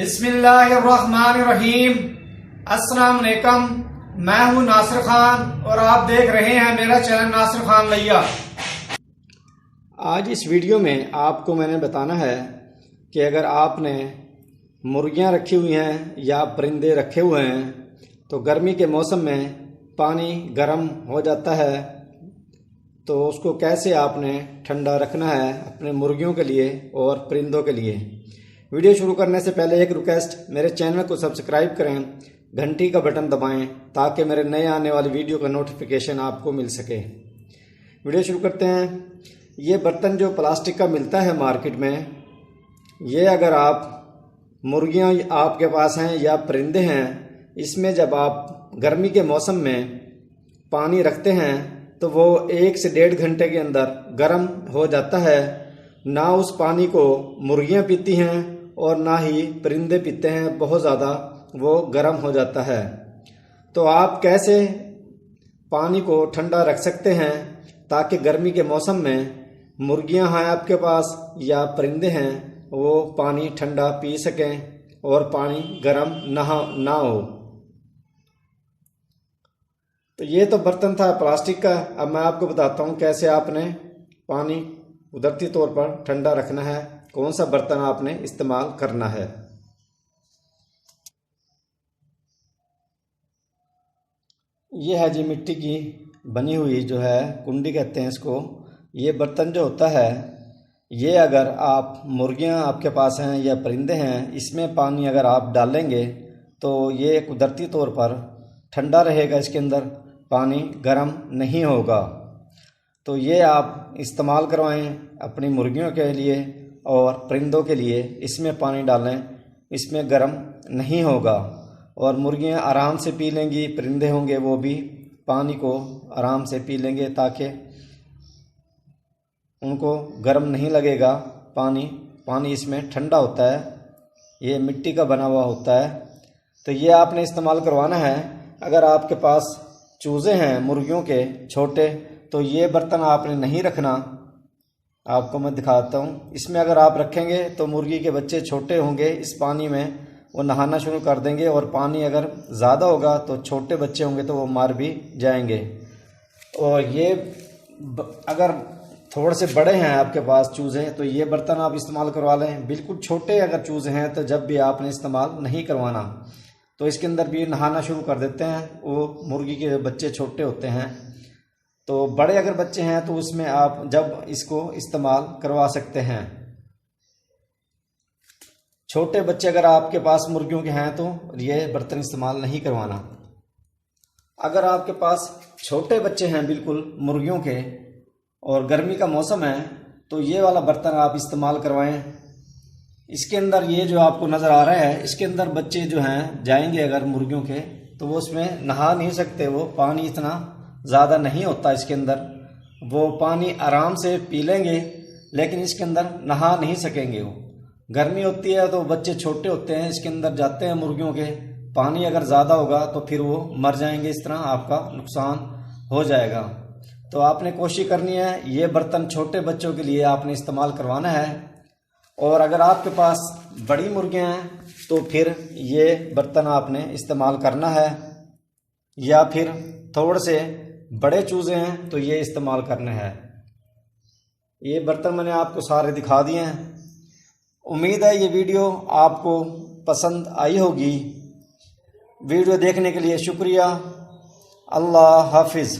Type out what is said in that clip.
बिस्मिल्लाहिर्रहमानिर्रहीम। अस्सलाम वालेकुम। मैं हूं नासिर खान और आप देख रहे हैं मेरा चैनल नासिर खान लैया। आज इस वीडियो में आपको मैंने बताना है कि अगर आपने मुर्गियां रखी हुई हैं या परिंदे रखे हुए हैं तो गर्मी के मौसम में पानी गर्म हो जाता है, तो उसको कैसे आपने ठंडा रखना है अपने मुर्गियों के लिए और परिंदों के लिए। वीडियो शुरू करने से पहले एक रिक्वेस्ट, मेरे चैनल को सब्सक्राइब करें, घंटी का बटन दबाएं ताकि मेरे नए आने वाली वीडियो का नोटिफिकेशन आपको मिल सके। वीडियो शुरू करते हैं। ये बर्तन जो प्लास्टिक का मिलता है मार्केट में, ये अगर आप मुर्गियां आपके पास हैं या परिंदे हैं, इसमें जब आप गर्मी के मौसम में पानी रखते हैं तो वो 1 से 1.5 घंटे के अंदर गर्म हो जाता है। ना उस पानी को मुर्गियां पीती हैं और ना ही परिंदे पीते हैं, बहुत ज़्यादा वो गर्म हो जाता है। तो आप कैसे पानी को ठंडा रख सकते हैं ताकि गर्मी के मौसम में मुर्गियां हैं आपके पास या परिंदे हैं वो पानी ठंडा पी सकें और पानी गर्म ना हो। तो ये तो बर्तन था प्लास्टिक का। अब मैं आपको बताता हूँ कैसे आपने पानी कुदरती तौर पर ठंडा रखना है, कौन सा बर्तन आपने इस्तेमाल करना है। ये है जी मिट्टी की बनी हुई जो है कुंडी कहते हैं इसको। ये बर्तन जो होता है, ये अगर आप मुर्गियां आपके पास हैं या परिंदे हैं, इसमें पानी अगर आप डालेंगे तो ये कुदरती तौर पर ठंडा रहेगा, इसके अंदर पानी गर्म नहीं होगा। तो ये आप इस्तेमाल करवाएं अपनी मुर्गियों के लिए और परिंदों के लिए। इसमें पानी डालें, इसमें गर्म नहीं होगा और मुर्गियां आराम से पी लेंगी, परिंदे होंगे वो भी पानी को आराम से पी लेंगे ताकि उनको गर्म नहीं लगेगा। पानी इसमें ठंडा होता है, ये मिट्टी का बना हुआ होता है। तो ये आपने इस्तेमाल करवाना है। अगर आपके पास चूज़े हैं मुर्गियों के छोटे, तो ये बर्तन आपने नहीं रखना। आपको मैं दिखाता हूँ। इसमें अगर आप रखेंगे तो मुर्गी के बच्चे छोटे होंगे, इस पानी में वो नहाना शुरू कर देंगे और पानी अगर ज़्यादा होगा तो छोटे बच्चे होंगे तो वो मार भी जाएंगे। और ये अगर थोड़े से बड़े हैं आपके पास चूज़े, तो ये बर्तन आप इस्तेमाल करवा लें। बिल्कुल छोटे अगर चूज़े हैं तो जब भी आपने इस्तेमाल नहीं करवाना, तो इसके अंदर भी नहाना शुरू कर देते हैं। वो मुर्गी के बच्चे छोटे होते हैं। तो बड़े अगर बच्चे हैं तो उसमें आप जब इसको इस्तेमाल करवा सकते हैं। छोटे बच्चे अगर आपके पास मुर्गियों के हैं तो ये बर्तन इस्तेमाल नहीं करवाना। अगर आपके पास छोटे बच्चे हैं बिल्कुल मुर्गियों के और गर्मी का मौसम है, तो ये वाला बर्तन आप इस्तेमाल करवाएं। इसके अंदर ये जो आपको नज़र आ रहा है, इसके अंदर बच्चे जो हैं जाएंगे अगर मुर्गियों के, तो वो उसमें नहा नहीं सकते। वो पानी इतना ज़्यादा नहीं होता इसके अंदर, वो पानी आराम से पी लेंगे लेकिन इसके अंदर नहा नहीं सकेंगे। वो गर्मी होती है तो बच्चे छोटे होते हैं, इसके अंदर जाते हैं मुर्गियों के। पानी अगर ज़्यादा होगा तो फिर वो मर जाएंगे, इस तरह आपका नुकसान हो जाएगा। तो आपने कोशिश करनी है ये बर्तन छोटे बच्चों के लिए आपने इस्तेमाल करवाना है। और अगर आपके पास बड़ी मुर्गियां हैं तो फिर ये बर्तन आपने इस्तेमाल करना है, या फिर थोड़े से बड़े चूज़े हैं तो ये इस्तेमाल करने हैं। ये बर्तन मैंने आपको सारे दिखा दिए हैं। उम्मीद है ये वीडियो आपको पसंद आई होगी। वीडियो देखने के लिए शुक्रिया। अल्लाह हाफिज़।